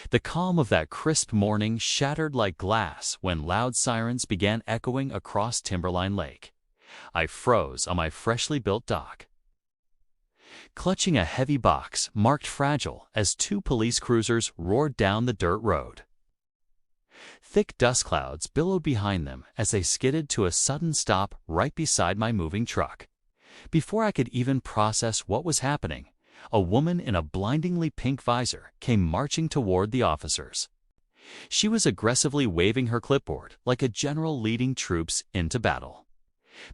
The calm of that crisp morning shattered like glass when loud sirens began echoing across Timberline Lake. I froze on my freshly built dock, clutching a heavy box marked fragile as two police cruisers roared down the dirt road. Thick dust clouds billowed behind them as they skidded to a sudden stop right beside my moving truck. Before I could even process what was happening, a woman in a blindingly pink visor came marching toward the officers. She was aggressively waving her clipboard like a general leading troops into battle.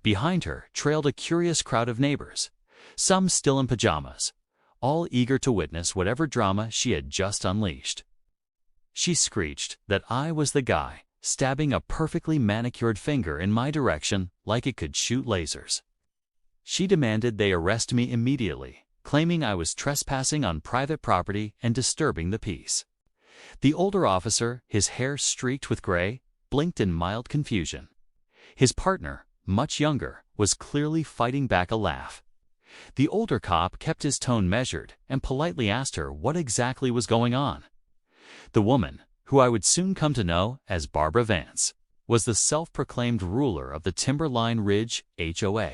Behind her trailed a curious crowd of neighbors, some still in pajamas, all eager to witness whatever drama she had just unleashed. She screeched that I was the guy, stabbing a perfectly manicured finger in my direction like it could shoot lasers. She demanded they arrest me immediately, claiming I was trespassing on private property and disturbing the peace. The older officer, his hair streaked with gray, blinked in mild confusion. His partner, much younger, was clearly fighting back a laugh. The older cop kept his tone measured and politely asked her what exactly was going on. The woman, who I would soon come to know as Barbara Vance, was the self-proclaimed ruler of the Timberline Ridge HOA.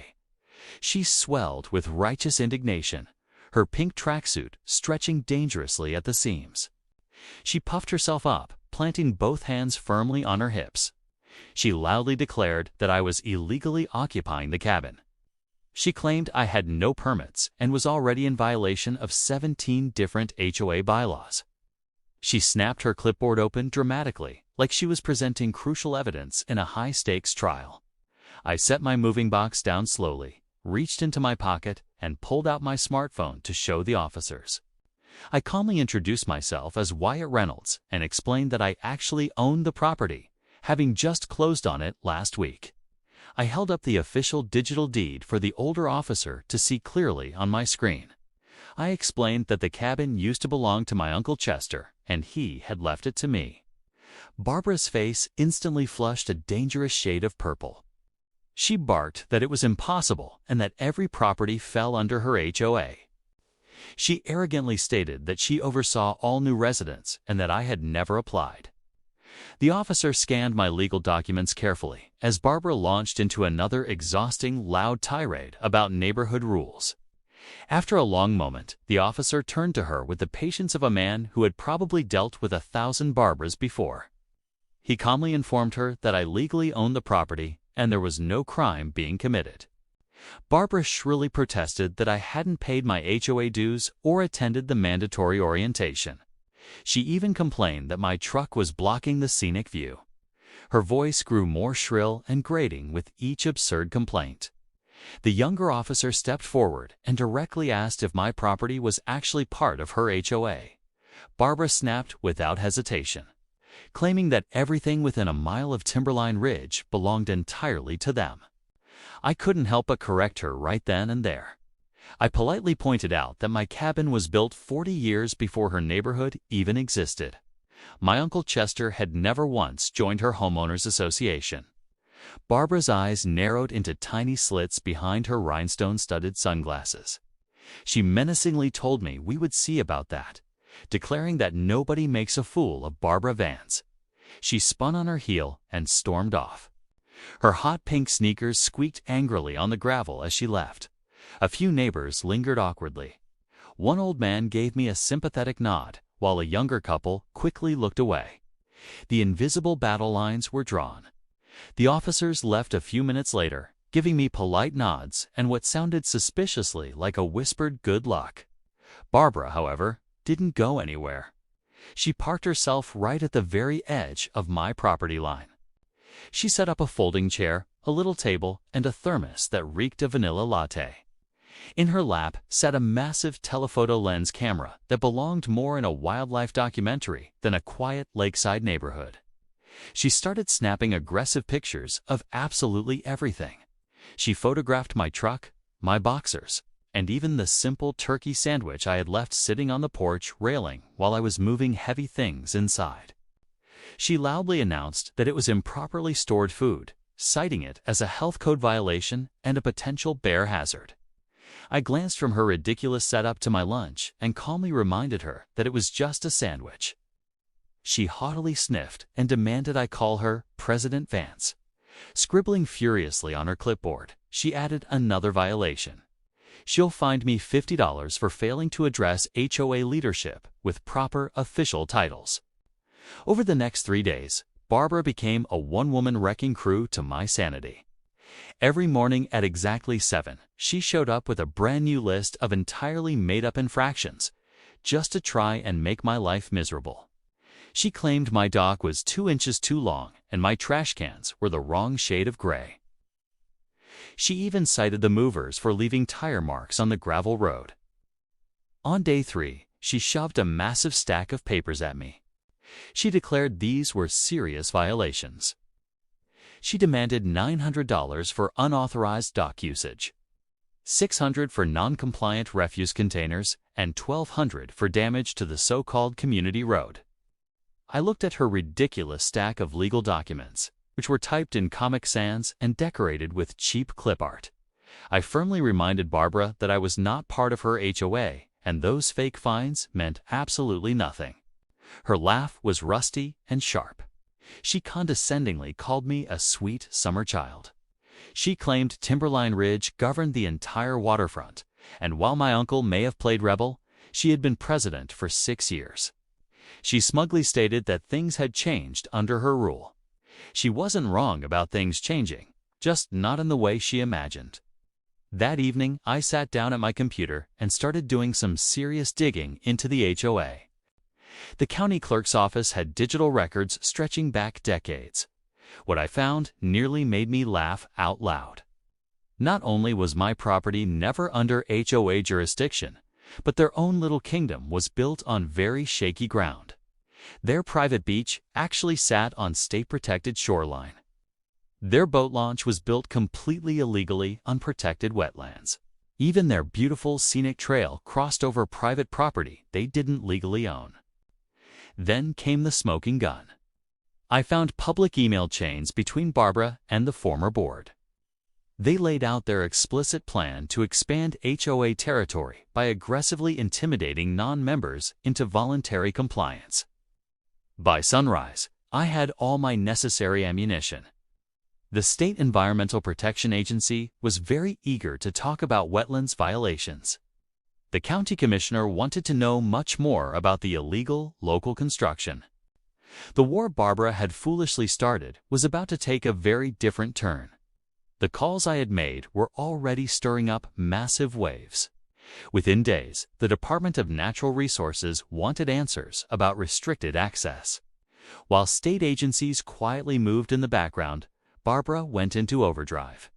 She swelled with righteous indignation, her pink tracksuit stretching dangerously at the seams. She puffed herself up, planting both hands firmly on her hips. She loudly declared that I was illegally occupying the cabin. She claimed I had no permits and was already in violation of 17 different HOA bylaws. She snapped her clipboard open dramatically, like she was presenting crucial evidence in a high-stakes trial. I set my moving box down slowly, reached into my pocket, and pulled out my smartphone to show the officers. I calmly introduced myself as Wyatt Reynolds and explained that I actually owned the property, having just closed on it last week. I held up the official digital deed for the older officer to see clearly on my screen. I explained that the cabin used to belong to my Uncle Chester, and he had left it to me. Barbara's face instantly flushed a dangerous shade of purple. She barked that it was impossible and that every property fell under her HOA. She arrogantly stated that she oversaw all new residents and that I had never applied. The officer scanned my legal documents carefully as Barbara launched into another exhausting, loud tirade about neighborhood rules. After a long moment, the officer turned to her with the patience of a man who had probably dealt with 1,000 Barbaras before. He calmly informed her that I legally owned the property and there was no crime being committed. Barbara shrilly protested that I hadn't paid my HOA dues or attended the mandatory orientation. She even complained that my truck was blocking the scenic view. Her voice grew more shrill and grating with each absurd complaint. The younger officer stepped forward and directly asked if my property was actually part of her HOA. Barbara snapped without hesitation, claiming that everything within a mile of Timberline Ridge belonged entirely to them. I couldn't help but correct her right then and there. I politely pointed out that my cabin was built 40 years before her neighborhood even existed. My Uncle Chester had never once joined her homeowners association. Barbara's eyes narrowed into tiny slits behind her rhinestone-studded sunglasses. She menacingly told me we would see about that, declaring that nobody makes a fool of Barbara Vance. She spun on her heel and stormed off. Her hot pink sneakers squeaked angrily on the gravel as she left. A few neighbors lingered awkwardly. One old man gave me a sympathetic nod, while a younger couple quickly looked away. The invisible battle lines were drawn. The officers left a few minutes later, giving me polite nods and what sounded suspiciously like a whispered good luck. Barbara, however, didn't go anywhere. She parked herself right at the very edge of my property line. She set up a folding chair, a little table, and a thermos that reeked of vanilla latte. In her lap sat a massive telephoto lens camera that belonged more in a wildlife documentary than a quiet lakeside neighborhood. She started snapping aggressive pictures of absolutely everything. She photographed my truck, my boxers, and even the simple turkey sandwich I had left sitting on the porch railing while I was moving heavy things inside. She loudly announced that it was improperly stored food, citing it as a health code violation and a potential bear hazard. I glanced from her ridiculous setup to my lunch and calmly reminded her that it was just a sandwich. She haughtily sniffed and demanded I call her President Vance. Scribbling furiously on her clipboard, she added another violation. She'll fine me $50 for failing to address HOA leadership with proper official titles. Over the next 3 days, Barbara became a one-woman wrecking crew to my sanity. Every morning at exactly 7, she showed up with a brand new list of entirely made-up infractions, just to try and make my life miserable. She claimed my dock was 2 inches too long and my trash cans were the wrong shade of gray. She even cited the movers for leaving tire marks on the gravel road. On day 3, she shoved a massive stack of papers at me. She declared these were serious violations. She demanded $900 for unauthorized dock usage, $600 for non-compliant refuse containers, and $1,200 for damage to the so-called community road. I looked at her ridiculous stack of legal documents, which were typed in Comic Sans and decorated with cheap clip art. I firmly reminded Barbara that I was not part of her HOA, and those fake fines meant absolutely nothing. Her laugh was rusty and sharp. She condescendingly called me a sweet summer child. She claimed Timberline Ridge governed the entire waterfront, and while my uncle may have played rebel, she had been president for 6 years. She smugly stated that things had changed under her rule. She wasn't wrong about things changing, just not in the way she imagined. That evening, I sat down at my computer and started doing some serious digging into the HOA. The county clerk's office had digital records stretching back decades. What I found nearly made me laugh out loud. Not only was my property never under HOA jurisdiction, but their own little kingdom was built on very shaky ground. Their private beach actually sat on state-protected shoreline. Their boat launch was built completely illegally on protected wetlands. Even their beautiful scenic trail crossed over private property they didn't legally own. Then came the smoking gun. I found public email chains between Barbara and the former board. They laid out their explicit plan to expand HOA territory by aggressively intimidating non-members into voluntary compliance. By sunrise, I had all my necessary ammunition. The State Environmental Protection Agency was very eager to talk about wetlands violations. The county commissioner wanted to know much more about the illegal local construction. The war Barbara had foolishly started was about to take a very different turn. The calls I had made were already stirring up massive waves. Within days, the Department of Natural Resources wanted answers about restricted access. While state agencies quietly moved in the background, Barbara went into overdrive.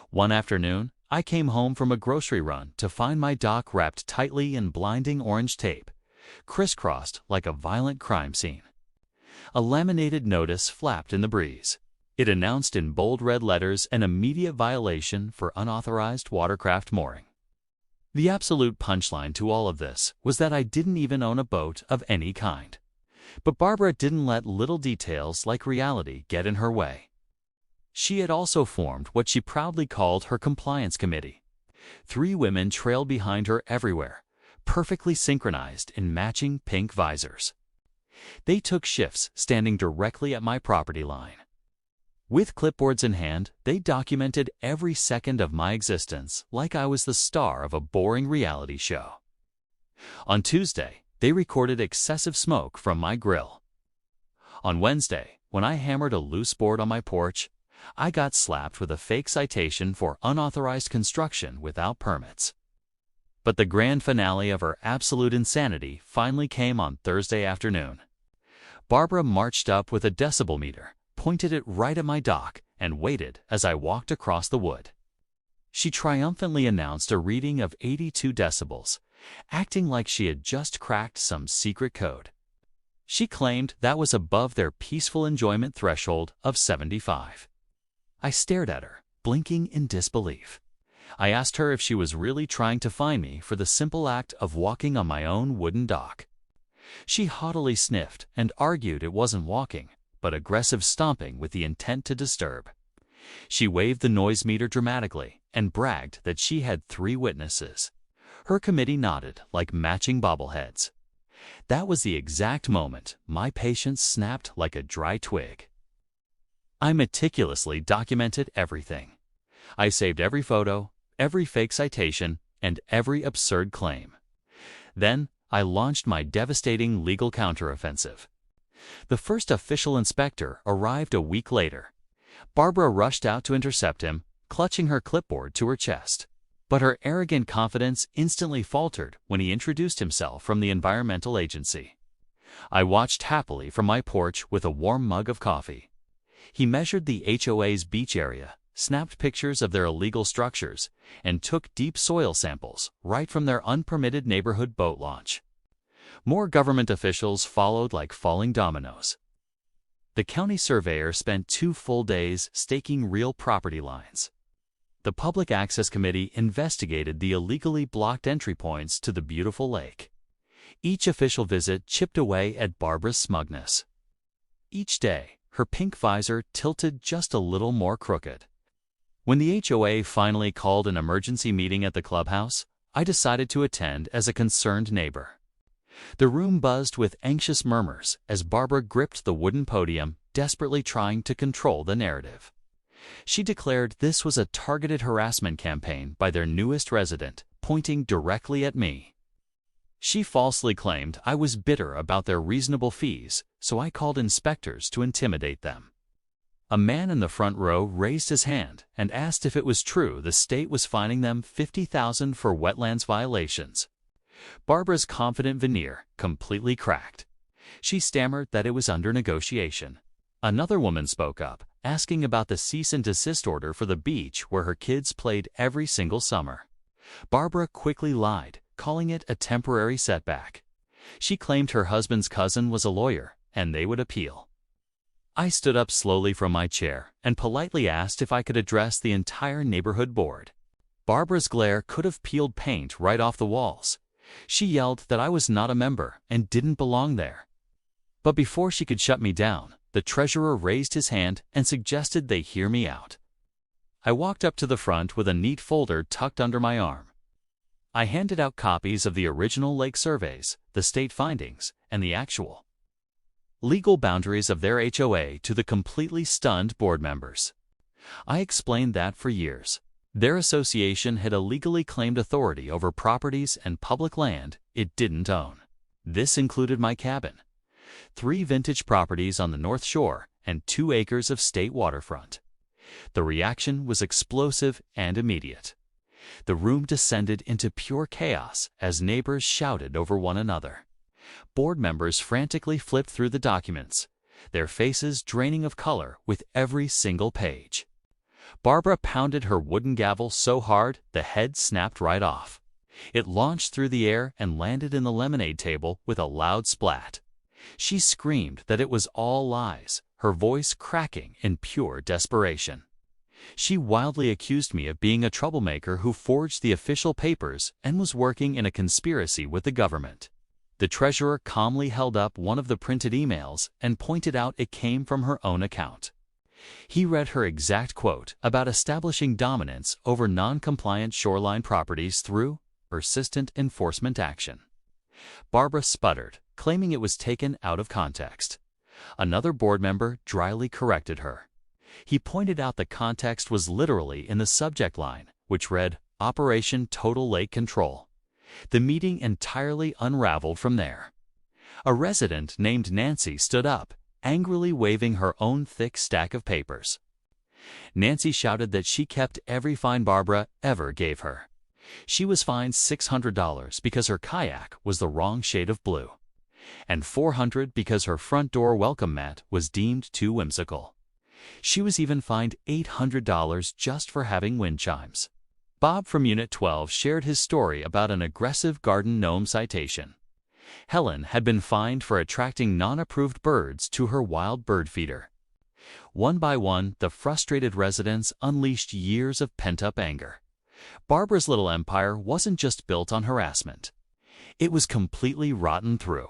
One afternoon, I came home from a grocery run to find my dock wrapped tightly in blinding orange tape, crisscrossed like a violent crime scene. A laminated notice flapped in the breeze. It announced in bold red letters an immediate violation for unauthorized watercraft mooring. The absolute punchline to all of this was that I didn't even own a boat of any kind. But Barbara didn't let little details like reality get in her way. She had also formed what she proudly called her compliance committee. 3 women trailed behind her everywhere, perfectly synchronized in matching pink visors. They took shifts standing directly at my property line. With clipboards in hand, they documented every second of my existence like I was the star of a boring reality show. On Tuesday, they recorded excessive smoke from my grill. On Wednesday, when I hammered a loose board on my porch, I got slapped with a fake citation for unauthorized construction without permits. But the grand finale of her absolute insanity finally came on Thursday afternoon. Barbara marched up with a decibel meter, pointed it right at my dock, and waited as I walked across the wood. She triumphantly announced a reading of 82 decibels, acting like she had just cracked some secret code. She claimed that was above their peaceful enjoyment threshold of 75. I stared at her, blinking in disbelief. I asked her if she was really trying to fine me for the simple act of walking on my own wooden dock. She haughtily sniffed and argued it wasn't walking, but aggressive stomping with the intent to disturb. She waved the noise meter dramatically and bragged that she had 3 witnesses. Her committee nodded like matching bobbleheads. That was the exact moment my patience snapped like a dry twig. I meticulously documented everything. I saved every photo, every fake citation, and every absurd claim. Then, I launched my devastating legal counteroffensive. The first official inspector arrived a week later. Barbara rushed out to intercept him, clutching her clipboard to her chest. But her arrogant confidence instantly faltered when he introduced himself from the environmental agency. I watched happily from my porch with a warm mug of coffee. He measured the HOA's beach area, snapped pictures of their illegal structures, and took deep soil samples right from their unpermitted neighborhood boat launch. More government officials followed like falling dominoes. The county surveyor spent 2 full days staking real property lines. The Public Access Committee investigated the illegally blocked entry points to the beautiful lake. Each official visit chipped away at Barbara's smugness. Each day, her pink visor tilted just a little more crooked. When the HOA finally called an emergency meeting at the clubhouse, I decided to attend as a concerned neighbor. The room buzzed with anxious murmurs as Barbara gripped the wooden podium, desperately trying to control the narrative. She declared this was a targeted harassment campaign by their newest resident, pointing directly at me. She falsely claimed I was bitter about their reasonable fees, so I called inspectors to intimidate them. A man in the front row raised his hand and asked if it was true the state was fining them $50,000 for wetlands violations. Barbara's confident veneer completely cracked. She stammered that it was under negotiation. Another woman spoke up, asking about the cease and desist order for the beach where her kids played every single summer. Barbara quickly lied, calling it a temporary setback. She claimed her husband's cousin was a lawyer, and they would appeal. I stood up slowly from my chair and politely asked if I could address the entire neighborhood board. Barbara's glare could have peeled paint right off the walls. She yelled that I was not a member and didn't belong there. But before she could shut me down, the treasurer raised his hand and suggested they hear me out. I walked up to the front with a neat folder tucked under my arm. I handed out copies of the original lake surveys, the state findings, and the actual legal boundaries of their HOA to the completely stunned board members. I explained that for years, their association had illegally claimed authority over properties and public land it didn't own. This included my cabin, 3 vintage properties on the North Shore, and 2 acres of state waterfront. The reaction was explosive and immediate. The room descended into pure chaos as neighbors shouted over one another. Board members frantically flipped through the documents, their faces draining of color with every single page. Barbara pounded her wooden gavel so hard the head snapped right off. It launched through the air and landed in the lemonade table with a loud splat. She screamed that it was all lies, her voice cracking in pure desperation. She wildly accused me of being a troublemaker who forged the official papers and was working in a conspiracy with the government. The treasurer calmly held up one of the printed emails and pointed out it came from her own account. He read her exact quote about establishing dominance over non-compliant shoreline properties through persistent enforcement action. Barbara sputtered, claiming it was taken out of context. Another board member dryly corrected her. He pointed out the context was literally in the subject line, which read, Operation Total Lake Control. The meeting entirely unraveled from there. A resident named Nancy stood up, angrily waving her own thick stack of papers. Nancy shouted that she kept every fine Barbara ever gave her. She was fined $600 because her kayak was the wrong shade of blue, and $400 because her front door welcome mat was deemed too whimsical. She was even fined $800 just for having wind chimes. Bob from Unit 12 shared his story about an aggressive garden gnome citation. Helen had been fined for attracting non-approved birds to her wild bird feeder. One by one, the frustrated residents unleashed years of pent-up anger. Barbara's little empire wasn't just built on harassment. It was completely rotten through.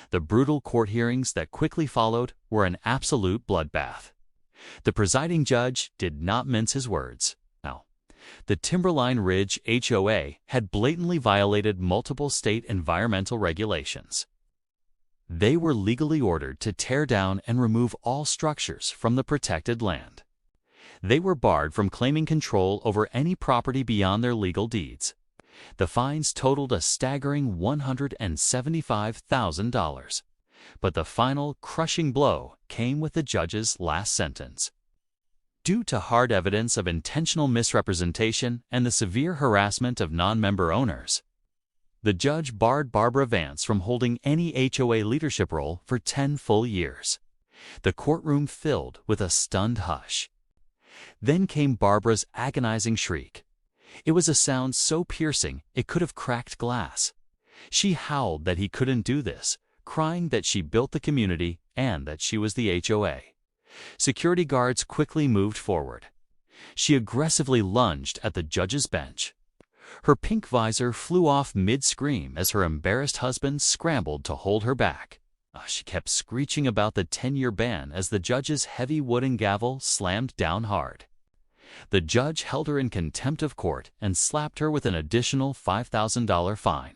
The brutal court hearings that quickly followed were an absolute bloodbath. The presiding judge did not mince his words. No. The Timberline Ridge HOA had blatantly violated multiple state environmental regulations. They were legally ordered to tear down and remove all structures from the protected land. They were barred from claiming control over any property beyond their legal deeds. The fines totaled a staggering $175,000. But the final, crushing blow came with the judge's last sentence. Due to hard evidence of intentional misrepresentation and the severe harassment of non-member owners, the judge barred Barbara Vance from holding any HOA leadership role for 10 full years. The courtroom filled with a stunned hush. Then came Barbara's agonizing shriek. It was a sound so piercing it could have cracked glass. She howled that he couldn't do this, crying that she built the community and that she was the HOA. Security guards quickly moved forward. She aggressively lunged at the judge's bench. Her pink visor flew off mid-scream as her embarrassed husband scrambled to hold her back. She kept screeching about the 10-year ban as the judge's heavy wooden gavel slammed down hard. The judge held her in contempt of court and slapped her with an additional $5,000 fine.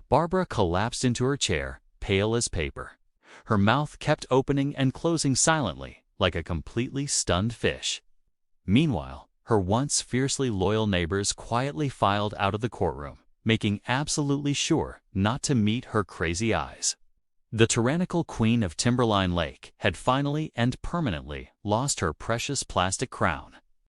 Barbara collapsed into her chair, pale as paper. Her mouth kept opening and closing silently, like a completely stunned fish. Meanwhile, her once fiercely loyal neighbors quietly filed out of the courtroom, making absolutely sure not to meet her crazy eyes. The tyrannical queen of Timberline Lake had finally and permanently lost her precious plastic crown.